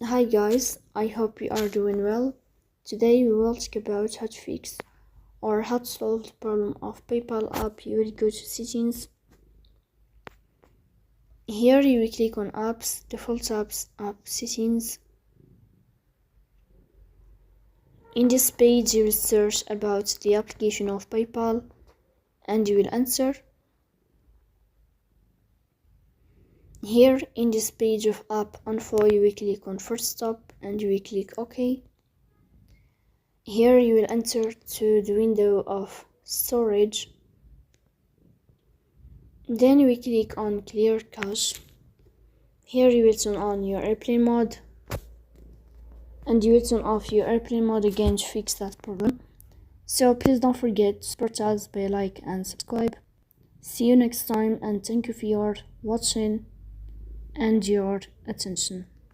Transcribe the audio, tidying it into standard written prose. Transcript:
Hi guys, I hope you are doing well. Today we will talk about how to fix or how to solve the problem of PayPal app. You will go to settings. Here you will click on apps, default apps, app settings. In this page you will search about the application of PayPal and you will enter. Here in this page of app info you will click on first stop and you will click OK. Here you will enter to the window of storage. Then you will click on clear cache. Here you will turn on your airplane mode and you will turn off your airplane mode again to fix that problem. So please don't forget to support us by like and subscribe. See you next time and thank you for your watching and your attention.